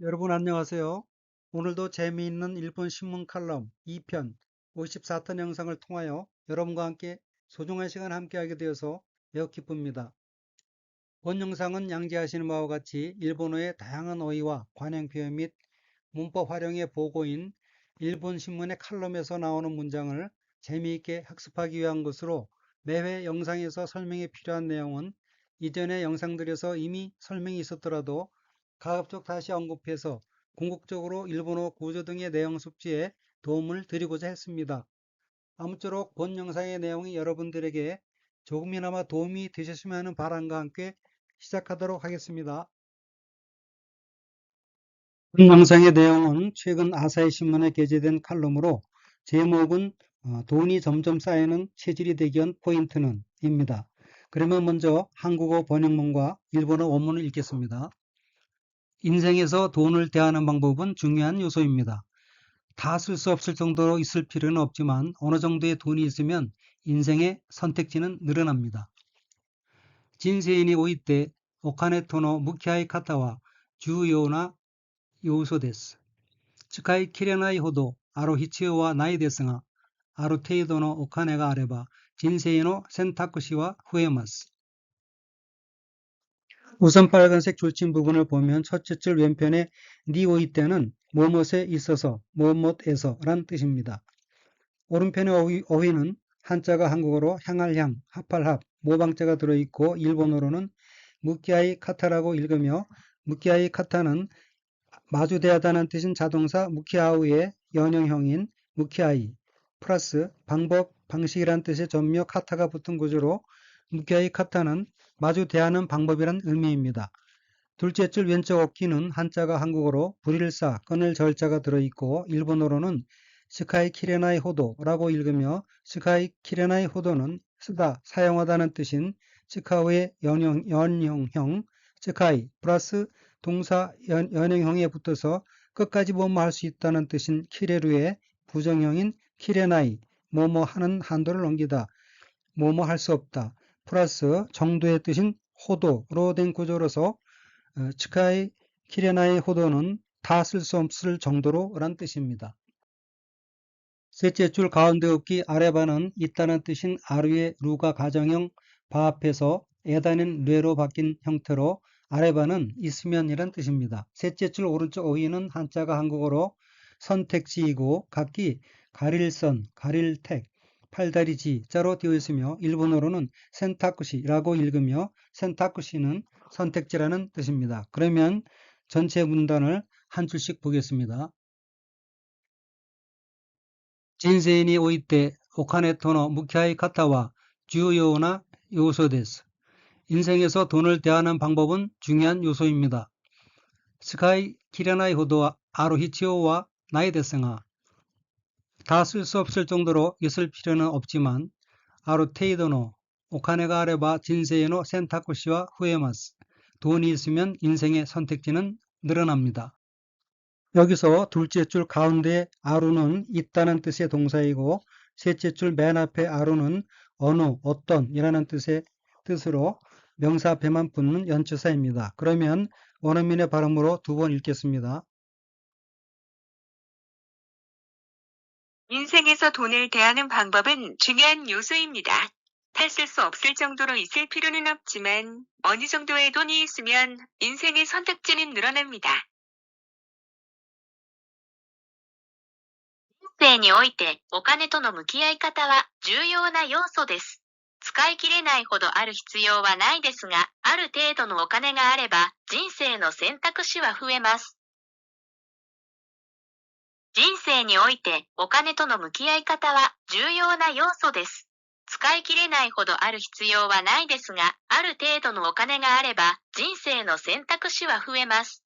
여러분 안녕하세요. 오늘도 재미있는 일본 신문 칼럼 2편 54턴 영상을 통하여 여러분과 함께 소중한 시간 함께하게 되어서 매우 기쁩니다. 본 영상은 양지하시는 바와 같이 일본어의 다양한 어휘와 관행 표현 및 문법 활용의 보고인 일본 신문의 칼럼에서 나오는 문장을 재미있게 학습하기 위한 것으로 매회 영상에서 설명이 필요한 내용은 이전의 영상들에서 이미 설명이 있었더라도 가급적 다시 언급해서 궁극적으로 일본어 구조 등의 내용 숙지에 도움을 드리고자 했습니다. 아무쪼록 본 영상의 내용이 여러분들에게 조금이나마 도움이 되셨으면 하는 바람과 함께 시작하도록 하겠습니다. 본 영상의 내용은 최근 아사히 신문에 게재된 칼럼으로 제목은 돈이 점점 쌓이는 체질이 되기 위한 포인트는 입니다. 그러면 먼저 한국어 번역문과 일본어 원문을 읽겠습니다. 인생에서 돈을 대하는 방법은 중요한 요소입니다. 다 쓸 수 없을 정도로 있을 필요는 없지만 어느 정도의 돈이 있으면 인생의 선택지는 늘어납니다. 진세인이 오이때 오카네 토노 무키아이 카타와 주요나 요소 데스. 使い切れないほどある必要はないですが、ある程度のお金があれば人生の選択肢は増えます。 우선 빨간색 줄친 부분을 보면 첫째 줄 왼편에 니오이 때는 무엇에 있어서 무엇에서 란 뜻입니다. 오른편의 어휘는 한자가 한국어로 향할 향, 합할 합, 모방자가 들어있고 일본어로는 무키아이 카타라고 읽으며 무키아이 카타는 마주대하다는 뜻인 자동사 무키아우의 연형형인 무키아이 플러스 방법, 방식이란 뜻의 전미어 카타가 붙은 구조로 무키아이 카타는 마주대하는 방법이란 의미입니다. 둘째 줄 왼쪽 어깨는 한자가 한국어로 불일사, 끊을 절자가 들어있고 일본어로는 스카이 키레나이 호도라고 읽으며 스카이 키레나이 호도는 쓰다, 사용하다는 뜻인 스카우의 연형형 스카이 플러스 동사 연형형에 붙어서 끝까지 뭐뭐 할 수 있다는 뜻인 키레루의 부정형인 키레나이 뭐뭐 하는 한도를 넘기다, 뭐뭐 할 수 없다 플러스 정도의 뜻인 호도로 된 구조로서 츠카이 키레나이 호도는 다 쓸 수 없을 정도로 란 뜻입니다. 셋째 줄 가운데 없기 아래바는 있다는 뜻인 아루의 루가 가정형 바 앞에서 에다는 뇌로 바뀐 형태로 아래바는 있으면이란 뜻입니다. 셋째 줄 오른쪽 어휘는 한자가 한국어로 선택지이고 각기 가릴선, 가릴택, 팔다리지 자로 되어 있으며 일본어로는 센타쿠시라고 읽으며 센타쿠시는 선택지라는 뜻입니다. 그러면 전체 문단을 한 줄씩 보겠습니다. 진세인이 오이때 오카네 토노 무키아이 카타와 주요나 요소 데스. 인생에서 돈을 대하는 방법은 중요한 요소입니다. 스카이 키레나이 호도 아루 히치오와 나이 데스가 다 쓸 수 없을 정도로 있을 필요는 없지만 아루 테이도노 오카네가 아레바 진세이노 센타쿠시와 후에마스. 돈이 있으면 인생의 선택지는 늘어납니다. 여기서 둘째 줄 가운데 아루는 있다는 뜻의 동사이고 셋째 줄 맨 앞에 아루는 어느, 어떤 이라는 뜻으로 명사 앞에만 붙는 연치사입니다. 그러면 원어민의 발음으로 두 번 읽겠습니다. 인생에서 돈을 대하는 방법은 중요한 요소입니다. 다 쓸 수 없을 정도로 있을 필요는 없지만 어느 정도의 돈이 있으면 인생의 선택지는 늘어납니다. 人生においてお金との向き合い方は重要な要素です。使い切れないほどある必要はないですが、ある程度のお金があれば人生の選択肢は増えます。人生においてお金との向き合い方は重要な要素です。使い切れないほどある必要はないですが、ある程度のお金があれば人生の選択肢は増えます。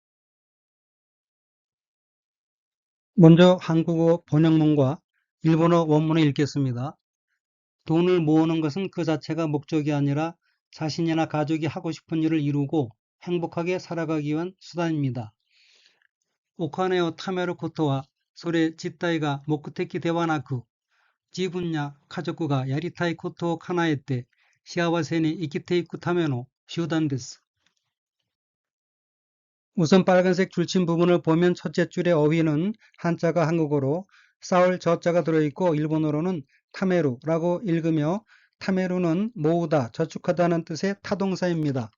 먼저 한국어 번역문과 일본어 원문을 읽겠습니다. 돈을 모으는 것은 그 자체가 목적이 아니라 자신이나 가족이 하고 싶은 일을 이루고 행복하게 살아가기 위한 수단입니다. 오카네오 타메르 코토와 소레実態が目的ではなく、自分や家族がやりたいことを叶えて幸せに生きていくための手段です。 우선 빨간색 줄침 부분을 보면 첫째 줄의 어휘는 한자가 한국어로 싸울 저자가 들어있고 일본어로는 타메루라고 읽으며 타메루는 모으다, 저축하다는 뜻의 타동사입니다.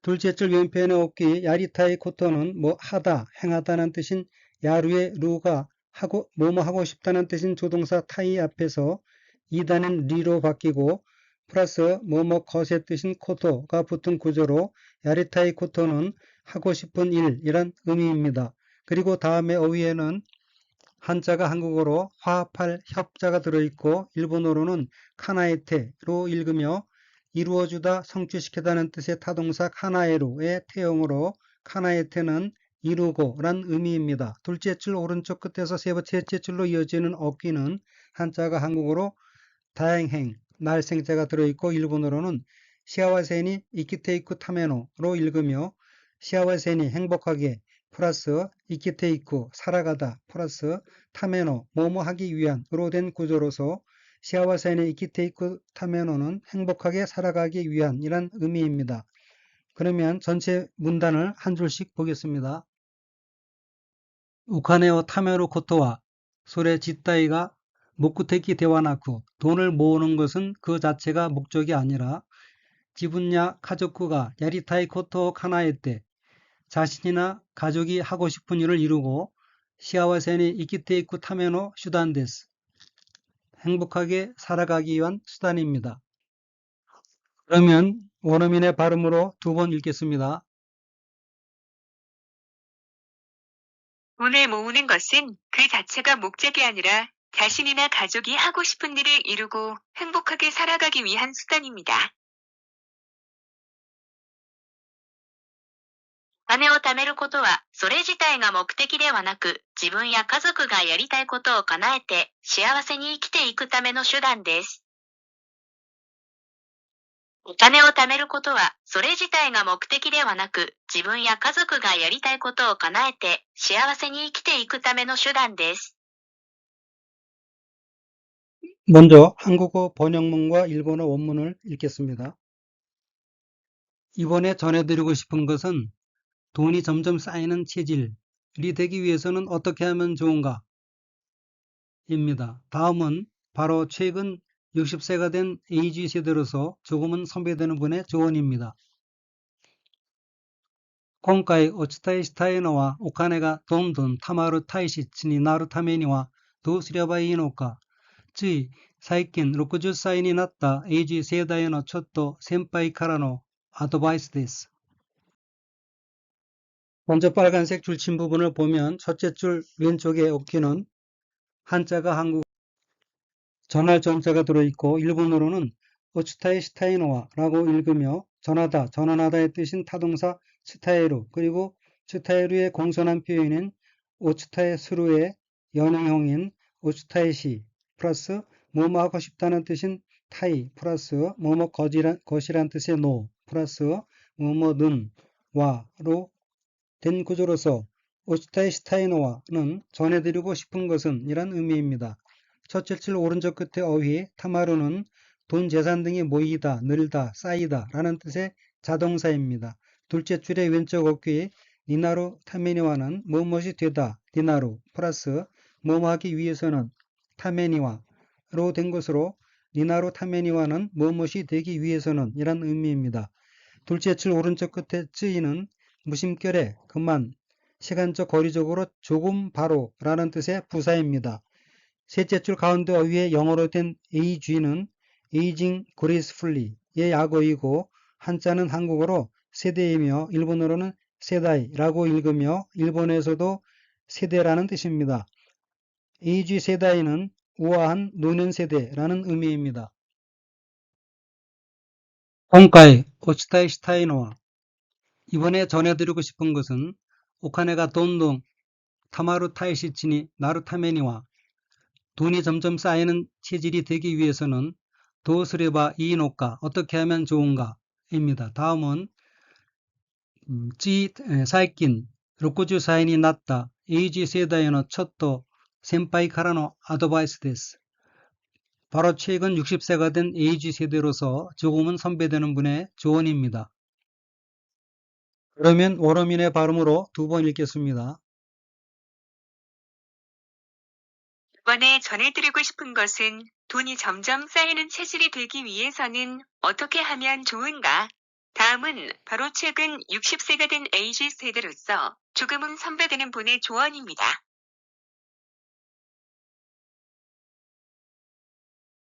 둘째 줄 왼편의 어귀 야리타이 코토는 하다, 행하다는 뜻인 야루의 루가 뭐뭐 하고 싶다는 뜻인 조동사 타이 앞에서 2단인 리로 바뀌고 플러스 뭐뭐 것의 뜻인 코토가 붙은 구조로 야리타이 코토는 하고 싶은 일이란 의미입니다. 그리고 다음에 어휘에는 한자가 한국어로 화합할 협자가 들어있고 일본어로는 카나에테로 읽으며 이루어주다, 성취시키다는 뜻의 타동사 카나에루의 태형으로 카나에테는 이루고 란 의미입니다. 둘째 줄 오른쪽 끝에서 셋째 줄로 이어지는 어귀는 한자가 한국어로 다행행, 날생자가 들어있고 일본어로는 시아와세니 이키테이쿠 타메노로 읽으며 시아와세니 행복하게 플러스 이키테이쿠 살아가다 플러스 타메노 뭐뭐 하기 위한으로 된 구조로서 시아와세니 이키테이쿠 타메노는 행복하게 살아가기 위한이란 의미입니다. 그러면 전체 문단을 한 줄씩 보겠습니다. 우카네오 타메로 코토와 소레 짓다이가 목구테키 대와나쿠 돈을 모으는 것은 그 자체가 목적이 아니라 지분야 가족구가 야리타이 코토 카나에때 자신이나 가족이 하고 싶은 일을 이루고 시아와세니 이키테이쿠 타메노 슈단데스 행복하게 살아가기 위한 수단입니다. 그러면 원어민의 발음으로 두 번 읽겠습니다. 돈을 모으는 것은 그 자체가 목적이 아니라 자신이나 가족이 하고 싶은 일을 이루고 행복하게 살아가기 위한 수단입니다. お金を貯めることは、それ自体が目的ではなく、自分や家族がやりたいことを叶えて、幸せに生きていくための手段です。お金を貯めることは、それ自体が目的ではなく、自分や家族がやりたいことを叶えて、幸せに生きていくための手段です。 먼저 한국어 번역문과 일본어 원문을 읽겠습니다. 이번에 전해드리고 싶은 것은 돈이 점점 쌓이는 체질이 되기 위해서는 어떻게 하면 좋은가? 입니다. 다음은 바로 최근 60세가 된 AG 세대로서 조금은 선배되는 분의 조언입니다. 今回お伝えしたいのはお金がどんどん貯まる体質になるためにはどうすればいいのか。つい最近60歳になった AG 世代のちょっと先輩からのアドバイスです。 먼저 빨간색 줄침 부분을 보면 첫째 줄 왼쪽에 어귀는 한자가 한국 전할 정자가 들어있고 일본어로는 오츠타이 시타이노와 라고 읽으며 전하다, 전환하다의 뜻인 타동사 츠타에루 그리고 츠타에루의 공손한 표현인 오츠타에 스루의 연행형인 오츠타에시 플러스 뭐뭐 하고 싶다는 뜻인 타이 플러스 뭐뭐 것이란 뜻의 노 플러스 뭐뭐는 와로 된 구조로서 오츠타이 시타이노와는 전해드리고 싶은 것은 이란 의미입니다. 첫째 줄 오른쪽 끝에 어휘 타마루는 돈, 재산 등이 모이다, 늘다, 쌓이다 라는 뜻의 자동사입니다. 둘째 줄의 왼쪽 어귀 니나루 타메니와는 무엇이 되다, 니나루 플러스 뭐뭐 하기 위해서는 타메니와로 된 것으로 니나루 타메니와는 무엇이 되기 위해서는 이란 의미입니다. 둘째 줄 오른쪽 끝에 쯔이는 무심결에 그만 시간적 거리적으로 조금 바로 라는 뜻의 부사입니다. 셋째 줄 가운데 어휘에 영어로 된 ag는 aging gracefully의 약어이고 한자는 한국어로 세대이며 일본어로는 세다이라고 읽으며 일본에서도 세대라는 뜻입니다. ag 세다이는 우아한 노년 세대라는 의미입니다. 今回お伝えしたいのは 이번에 전해드리고 싶은 것은 오카네가 돈돈 타마루 타이시치니 나루 타메니와 돈이 점점 쌓이는 체질이 되기 위해서는 도스레바 이노까 어떻게 하면 좋은가 입니다. 다음은 사이킨 로코주 사인이 났다 에이지 세다이의 첫도 센파이 카라노 아드바이스 데스 바로 최근 60세가 된 에이지 세대로서 조금은 선배되는 분의 조언입니다. 그러면 원어민의 발음으로 두 번 읽겠습니다. 이번에 전해드리고 싶은 것은 돈이 점점 쌓이는 체질이 되기 위해서는 어떻게 하면 좋은가? 다음은 바로 최근 60세가 된 에이지 세대로서 조금은 선배되는 분의 조언입니다.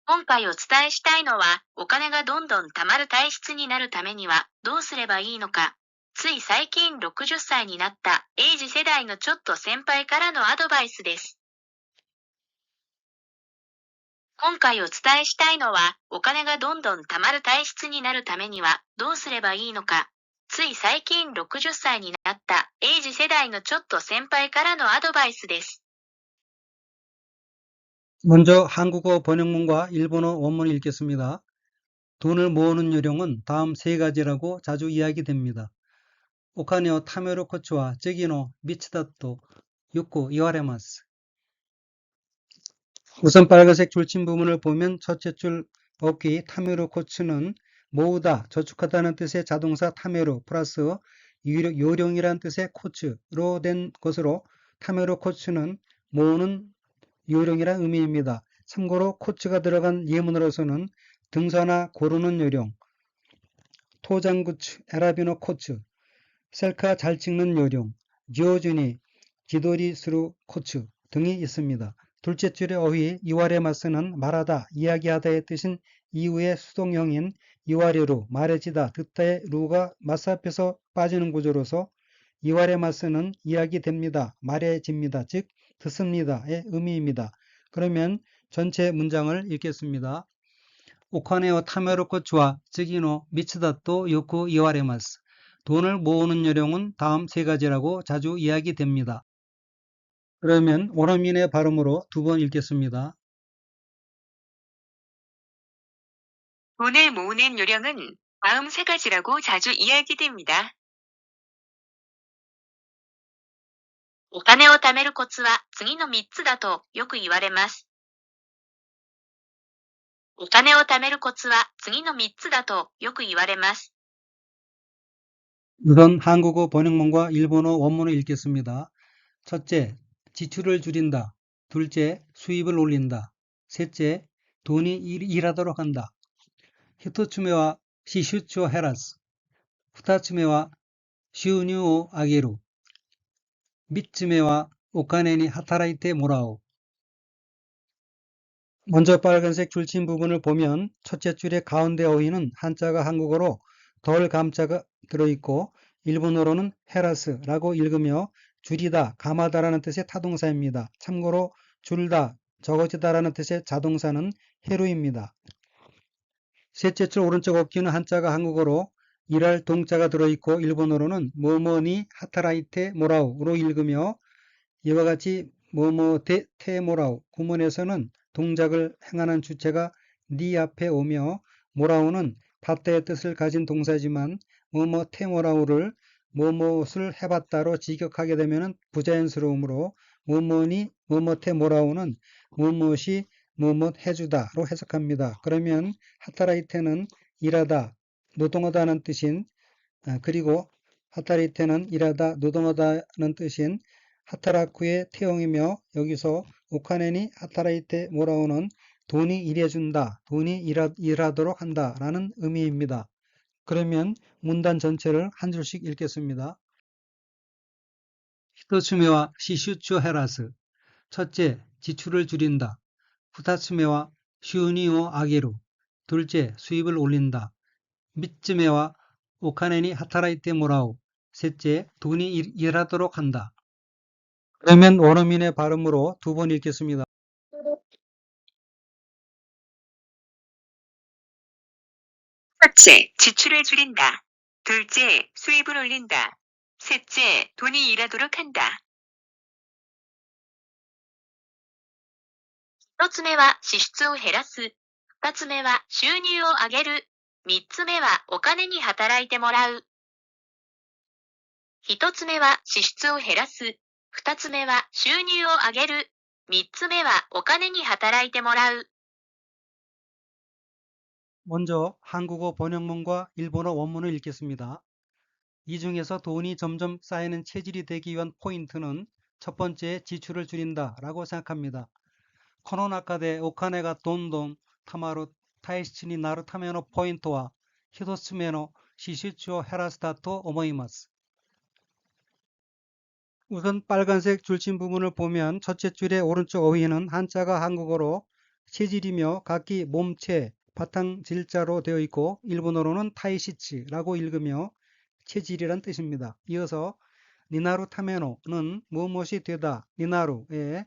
今回お伝えしたいのは、お金がどんどん貯まる体質になるためにはどうすればいいのか。つい最近60歳になったエイジ世代のちょっと先輩からのアドバイスです。今回お伝えしたいのは、お金がどんどん貯まる体質になるためにはどうすればいいのか。つい最近60歳になったエイジ世代のちょっと先輩からのアドバイスです。 먼저 한국어 번역문과 일본어 원문을 읽겠습니다. 돈을 모으는 요령은 다음 세 가지라고 자주 이야기됩니다. 오카네오 타메로 코츠와 쯔기노 미츠다토 요코 이와레마스. 우선 빨간색 줄침 부분을 보면 첫째 줄 어귀 타메로 코츠는 모으다, 저축하다는 뜻의 자동사 타메로 플러스 요령이란 뜻의 코츠로 된 것으로 타메로 코츠는 모으는 요령이란 의미입니다. 참고로 코츠가 들어간 예문으로서는 등산화 고르는 요령, 토장구츠, 에라비노 코츠, 셀카 잘 찍는 요령, 지오주니, 지도리스루 코츠 등이 있습니다. 둘째 줄의 어휘 이와레마스는 말하다, 이야기하다의 뜻인 이후의 수동형인 이와레루, 말해지다, 듣다의 루가 마스 앞에서 빠지는 구조로서 이와레마스는 이야기됩니다, 말해집니다, 즉 듣습니다의 의미입니다. 그러면 전체 문장을 읽겠습니다. 오카네오 타메로 코츠와 쯔기노 미츠다또 요코 이와레마스. 돈을 모으는 요령은 다음 세 가지라고 자주 이야기됩니다. 그러면 원어민의 발음으로 두 번 읽겠습니다. 돈을 모으는 요령은 다음 세 가지라고 자주 이야기됩니다. お金を貯めるコツは次の3つだとよく言われます。お金を貯めるコツは次の3つだとよく言われます。 우선 한국어 번역문과 일본어 원문을 읽겠습니다. 첫째, 지출을 줄인다. 둘째, 수입을 올린다. 셋째, 돈이 일하도록 한다. 히토츠메와 시슈츠오 헤라스. 후타츠메와 슈뉴오 아게루. 밑츠메와 오카네니 하타라이테 모라오. 먼저 빨간색 줄침 부분을 보면 첫째 줄의 가운데 어휘는 한자가 한국어로 덜 감자가 들어있고 일본어로는 헤라스라고 읽으며 줄이다, 감하다라는 뜻의 타동사입니다. 참고로 줄다, 적어지다라는 뜻의 자동사는 헤루입니다. 셋째 줄 오른쪽 어귀는 한자가 한국어로 일할 동자가 들어있고 일본어로는 뭐뭐니 하타라이테 모라우로 읽으며 이와 같이 뭐뭐 테 모라우 구문에서는 동작을 행하는 주체가 니 앞에 오며 모라우는 봤다의 뜻을 가진 동사지만 뭐뭐 테 모라우를 뭐뭇을 해봤다로 직역하게 되면 부자연스러우므로 뭐뭐니 뭐뭐 테 모라우는 뭐뭇이 뭐뭇 해주다로 해석합니다. 그러면 하타라이테는 일하다, 노동하다는 뜻인 그리고 하타라이테는 일하다, 노동하다는 뜻인 하타라쿠의 태형이며 여기서 오카네니 하타라이테 모라오는 돈이 일해준다, 돈이 일하도록 한다 라는 의미입니다. 그러면 문단 전체를 한 줄씩 읽겠습니다. 히토츠메와 시슈츠 헤라스. 첫째, 지출을 줄인다. 후타츠메와 슈니오 아게루. 둘째, 수입을 올린다. 밑츠메와 오카네니 하타라이테 모라오. 셋째, 돈이 일하도록 한다. 그러면 원어민의 발음으로 두 번 읽겠습니다. 첫째, 지출을 줄인다. 둘째, 수입을 올린다. 셋째, 돈이 일하도록 한다. 一つ目は支出を減らす。二つ目は収入を上げる。三つ目はお金に働いてもらう。一つ目は支出を減らす。二つ目は収入を上げる。三つ目はお金に働いてもらう。 먼저 한국어 번역문과 일본어 원문을 읽겠습니다. 이 중에서 돈이 점점 쌓이는 체질이 되기 위한 포인트는 첫 번째, 지출을 줄인다 라고 생각합니다. この中でお金がどんどん貯まる体質になるためのポイントは一つ目の支出を減らすだと思います。 우선 빨간색 줄침 부분을 보면 첫째 줄의 오른쪽 어휘는 한자가 한국어로 체질이며 각기 몸체, 바탕 질자로 되어 있고 일본어로는 타이시치라고 읽으며 체질이란 뜻입니다. 이어서 니나루 타메노는 무엇이 되다, 니나루에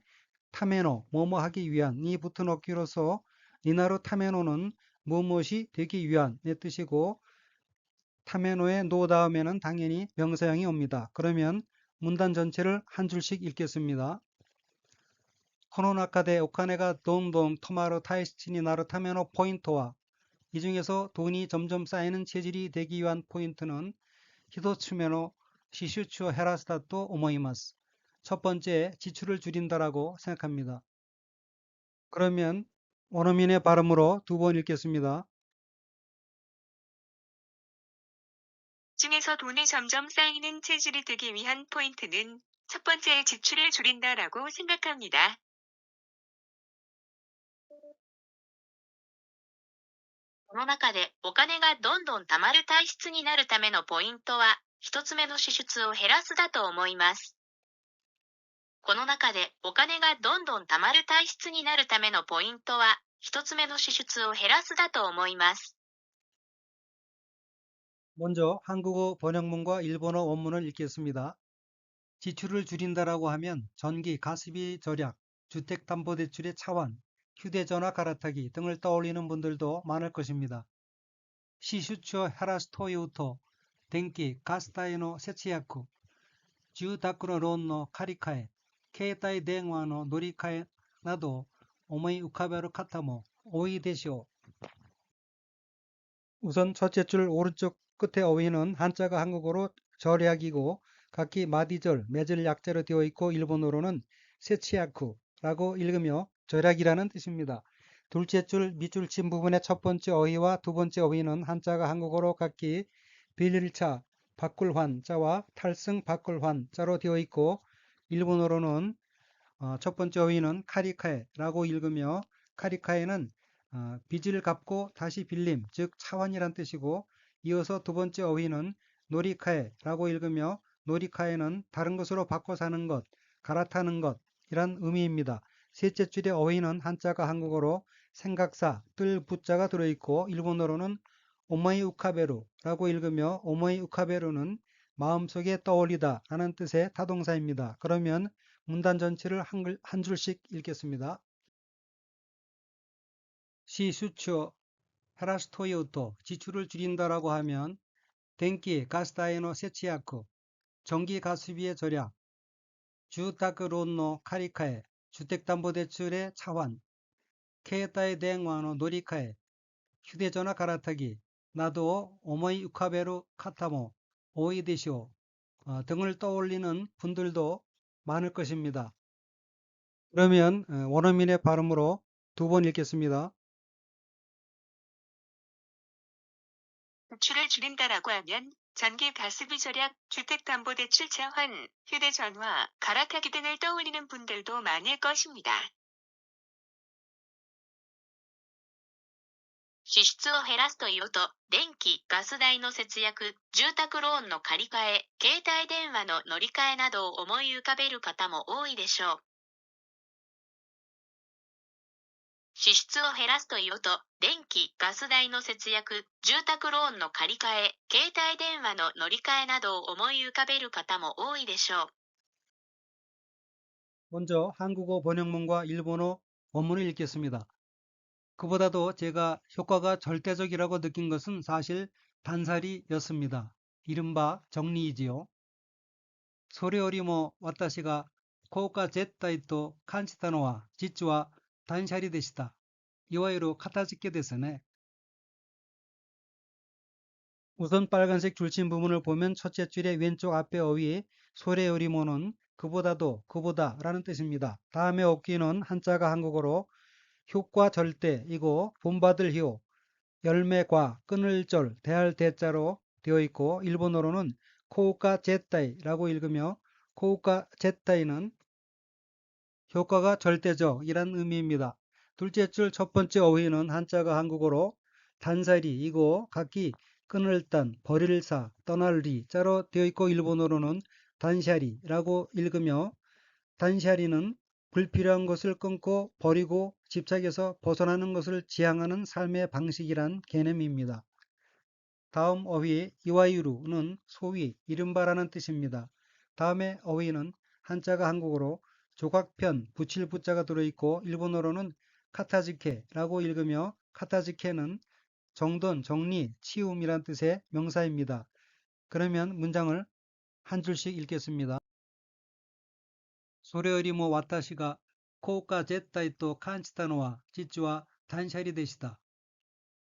타메노, 뭐뭐 하기 위한 이 붙은 어귀로서 니나루 타메노는 무엇이 되기 위한의 뜻이고 타메노의 노 다음에는 당연히 명사형이 옵니다. 그러면 문단 전체를 한 줄씩 읽겠습니다. この中でお金がどんどん止まる体質になるためのポイントは이 중에서 돈이 점점 쌓이는 체질이 되기 위한 포인트는 一つ目の支出を減らすだと思います. 첫 번째, 지출을 줄인다라고 생각합니다. 그러면 원어민의 발음으로 두 번 읽겠습니다. 중에서 돈이 점점 쌓이는 체질이 되기 위한 포인트는 첫 번째 지출을 줄인다라고 생각합니다. この中でお金がどんどん貯まる体質になるためのポイントは、一つ目の支出を減らすだと思います。この中でお金がどんどん貯まる体質になるためのポイントは、一つ目の支出を減らすだと思います。 먼저 한국어 번역문과 일본어 원문을 읽겠습니다. 지출을 줄인다라고 하면 전기, 가스비 절약, 주택담보대출의 차환, 휴대전화 갈아타기 등을 떠올리는 분들도 많을 것입니다. 시슈처 헤라스토이우토, 덴키, 가스타이노 세치야쿠, 주다쿠로 론노 카리카에, 케이타이 댕와노 노리카에 나도 오모이 우카베루 카타모 오이 데시오. 우선 첫째 줄 오른쪽 끝의 어휘는 한자가 한국어로 절약이고 각기 마디절, 매절 약자로 되어 있고 일본어로는 세치야쿠라고 읽으며 절약이라는 뜻입니다. 둘째 줄 밑줄 친 부분의 첫 번째 어휘와 두 번째 어휘는 한자가 한국어로 각기 빌릴차, 바꿀환자와 탈승 바꿀환자로 되어 있고 일본어로는 첫 번째 어휘는 카리카에라고 읽으며 카리카에는 빚을 갚고 다시 빌림, 즉 차환이란 뜻이고 이어서 두 번째 어휘는 노리카에라고 읽으며 노리카에는 다른 것으로 바꿔 사는 것, 갈아타는 것이란 의미입니다. 셋째 줄의 어휘는 한자가 한국어로 생각사, 뜰 부자가 들어있고 일본어로는 오모이 우카베루라고 읽으며 오모이 우카베루는 마음속에 떠올리다 라는 뜻의 타동사입니다. 그러면 문단 전체를 한 줄씩 읽겠습니다. 시수처 헤라스토이우토 지출을 줄인다라고 하면 덴키 가스다이노 세치야쿠 전기 가스비의 절약 주타크론노 카리카에 주택담보대출의 차환 케이타이 댕와노 노리카에 휴대전화 갈아타기 나도 오모이 우카베루 카타모 오이데시오 등을 떠올리는 분들도 많을 것입니다. 그러면 원어민의 발음으로 두 번 읽겠습니다. 지출을 줄인다라고 하면 전기, 가스비 절약, 주택담보대출 차환, 휴대전화, 갈아타기 등을 떠올리는 분들도 많을 것입니다. 支出を減らすというと、電気・ガス代の節約、住宅ローンの借り換え、携帯電話の乗り換えなどを思い浮かべる方も多いでしょう。支出を減らすというと、電気・ガス代の節約、住宅ローンの借り換え、携帯電話の乗り換えなどを思い浮かべる方も多いでしょう。 먼저 한국어 번역문과 일본어 원문을 읽겠습니다. 그보다도 제가 효과가 절대적이라고 느낀 것은 사실 단살이였습니다. 이른바 정리이지요. 소레요리모 와타시가 고가 zettaiと感じたのは実は断捨離でした。いわゆる片付けですね. 우선 빨간색 줄친 부분을 보면 첫째 줄의 왼쪽 앞에 어휘 소레요리모는 그보다도 그보다 라는 뜻입니다. 다음에 어귀는 한자가 한국어로 효과 절대이고 본받을 효, 열매과, 끊을 절, 대할 대자로 되어 있고 일본어로는 코우카 제타이라고 읽으며 코우카 제타이는 효과가 절대적이란 의미입니다. 둘째 줄 첫 번째 어휘는 한자가 한국어로 단살이이고 각기 끊을 단, 버릴 사, 떠날 리 자로 되어 있고 일본어로는 단샤리라고 읽으며 단샤리는 불필요한 것을 끊고 버리고 집착에서 벗어나는 것을 지향하는 삶의 방식이란 개념입니다. 다음 어휘 이와유루는 소위 이른바라는 뜻입니다. 다음의 어휘는 한자가 한국어로 조각편 붙일 붙자가 들어있고 일본어로는 카타지케라고 읽으며 카타지케는 정돈, 정리, 치움이란 뜻의 명사입니다. 그러면 문장을 한 줄씩 읽겠습니다. 소레요리모 와타시가 코우카 제타이 또 칸치타노와 지츠와 단샤리 되시다.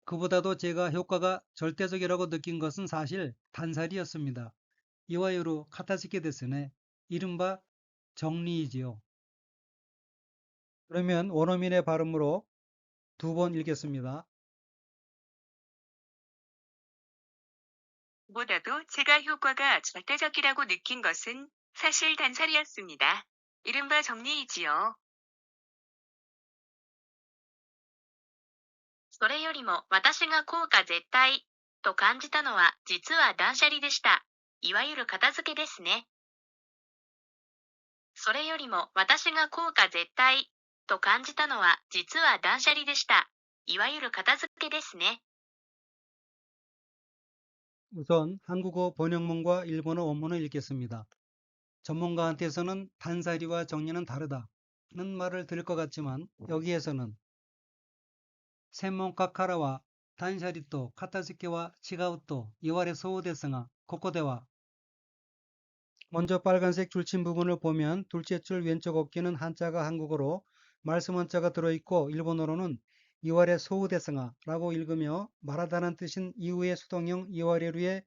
그보다도 제가 효과가 절대적이라고 느낀 것은 사실 단살이었습니다. 이와요로 카타지케 데스네. 이른바 정리이지요. 그러면 원어민의 발음으로 두 번 읽겠습니다. 보다도 제가 효과가 절대적이라고 느낀 것은 사실 단살이었습니다. 이른바 정리이지요. それよりも私が効果絶対と感じたのは実は断捨離でした。いわゆる片付けですね。それよりも私が効果絶対と感じたのは実は断捨離でした。いわゆる片付けですね。 우선 한국어 번역문과 일본어 원문을 읽겠습니다. 전문가한테서는 단살이와 정리는 다르다는 말을 들을 것 같지만 여기에서는専門家からは断捨離と片付けは違うと言われそうですが、ここでは 먼저 빨간색 줄친 부분을 보면 둘째 줄 왼쪽 어깨는 한자가 한국어로 말씀 원자가 들어있고 일본어로는 이월의 소우대성아라고 읽으며 말하다는 뜻인 이후의 수동형 이월의루의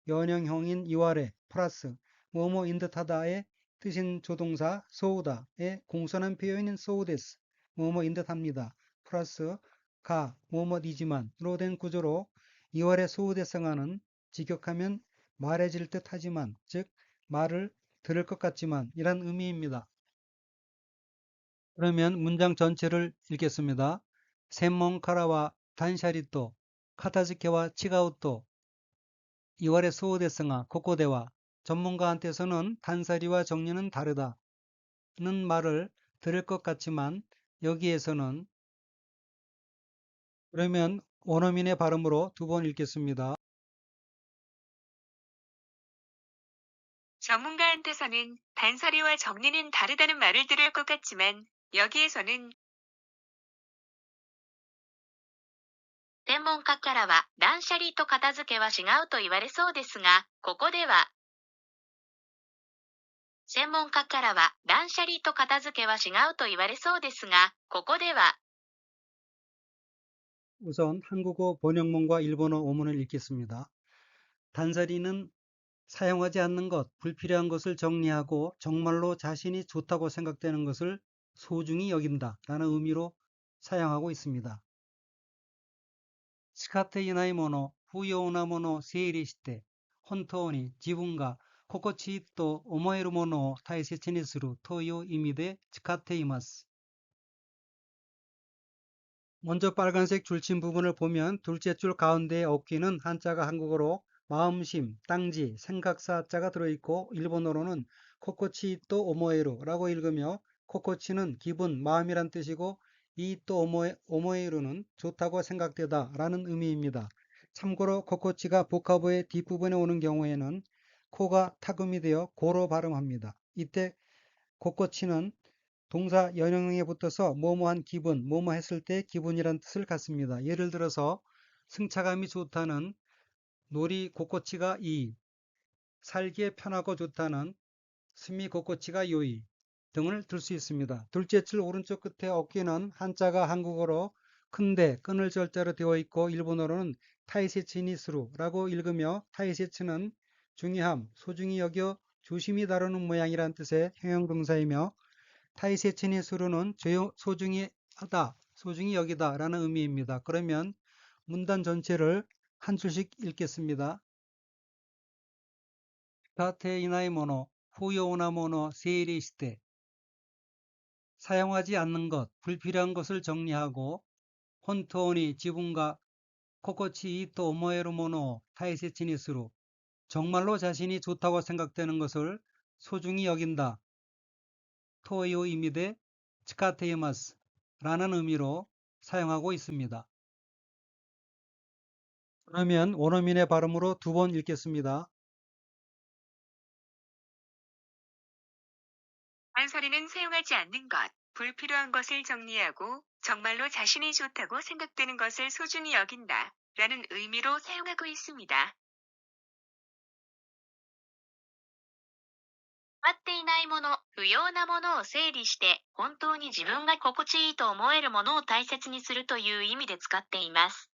연형형인 이월의 플러스 뭐뭐인 듯하다의 뜻인 조동사 소우다의 공손한 표현인 소우데스 뭐뭐인 듯합니다. 플러스 가 뭐뭐이지만으로 된 구조로 이월의 소우대성아는 직역하면 말해질 듯 하지만 즉 말을 들을 것 같지만 이란 의미입니다. 그러면 문장 전체를 읽겠습니다.専門家らは 단샤리또 카타지케와 치가우또 이월의 소우데스가 코코대와 전문가한테서는 단살이와 정리는 다르다는 말을 들을 것 같지만 여기에서는 그러면 원어민의 발음으로 두 번 읽겠습니다. 전문가한테서는 단살이와 정리는 다르다는 말을 들을 것 같지만 여기에서는 専門家からは断捨離と片付けは違うと言われそうですが、ここでは専門家からは断捨離と片付けは違うと言われそうですが、ここでは 우선 한국어 번역문과 일본어 원문을 읽겠습니다. 단살이는 사용하지 않는 것, 불필요한 것을 정리하고 정말로 자신이 좋다고 생각되는 것을 소중히 여긴다 라는 의미로 사용하고 있습니다. 使っていないもの、不要なものを整理して、本当に自分が心地いいと思えるものを大切にするという意味で使っています. 먼저 빨간색 줄친 부분을 보면 둘째 줄 가운데의 어귀는 한자가 한국어로 마음심, 땅지, 생각사자가 들어있고 일본어로는 코코치 또 오모에루라고 읽으며 코코치는 기분, 마음이란 뜻이고 이 또 오모에루는 좋다고 생각되다 라는 의미입니다. 참고로 코코치가 복합어의 뒷부분에 오는 경우에는 코가 타금이 되어 고로 발음합니다. 이때 코코치는 동사 연형에 붙어서 뭐뭐한 기분, 뭐뭐 했을 때 기분이란 뜻을 갖습니다. 예를 들어서 승차감이 좋다는 놀이 곳곳치가 이, 살기에 편하고 좋다는 스미 곳곳치가 요이 등을 들 수 있습니다. 둘째 줄 오른쪽 끝에 어깨는 한자가 한국어로 큰데 끊을 절자로 되어 있고 일본어로는 타이세치니스루라고 읽으며 타이세츠는 중요함, 소중히 여겨 조심히 다루는 모양이란 뜻의 형용동사이며 타이세치니스루는 소중히 하다, 소중히 여기다 라는 의미입니다. 그러면 문단 전체를 한 줄씩 읽겠습니다. 使っていないもの、不要なもの整理して 사용하지 않는 것, 불필요한 것을 정리하고 本当に自分が心地いいと思えるものを大切にする 정말로 자신이 좋다고 생각되는 것을 소중히 여긴다. 토의 의미대 使っています 라는 의미로 사용하고 있습니다. 그러면 원어민의 발음으로 두 번 읽겠습니다. 한서리는 사용하지 않는 것, 불필요한 것을 정리하고 정말로 자신이 좋다고 생각되는 것을 소중히 여긴다. 라는 의미로 사용하고 있습니다. 使っていないもの、不要なものを整理して、本当に自分が心地いいと思えるものを大切にするという意味で使っています。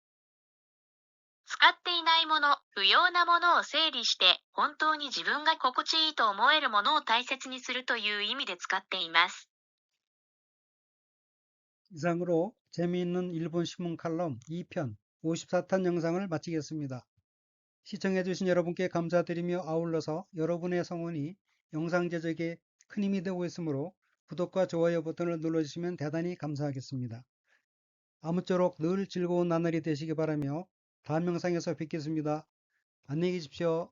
使っていないもの、不要なものを整理して、本当に自分が心地いいと思えるものを大切にするという意味で使っています。 이상으로 재미있는 일본 신문 칼럼 2편 54탄 영상을 마치겠습니다. 시청해주신 여러분께 감사드리며 아울러서 여러분의 성원이 영상 제작에 큰 힘이 되고 있으므로 구독과 좋아요 버튼을 눌러주시면 대단히 감사하겠습니다. 아무쪼록 늘 즐거운 나날이 되시기 바라며 다음 영상에서 뵙겠습니다. 안녕히 계십시오.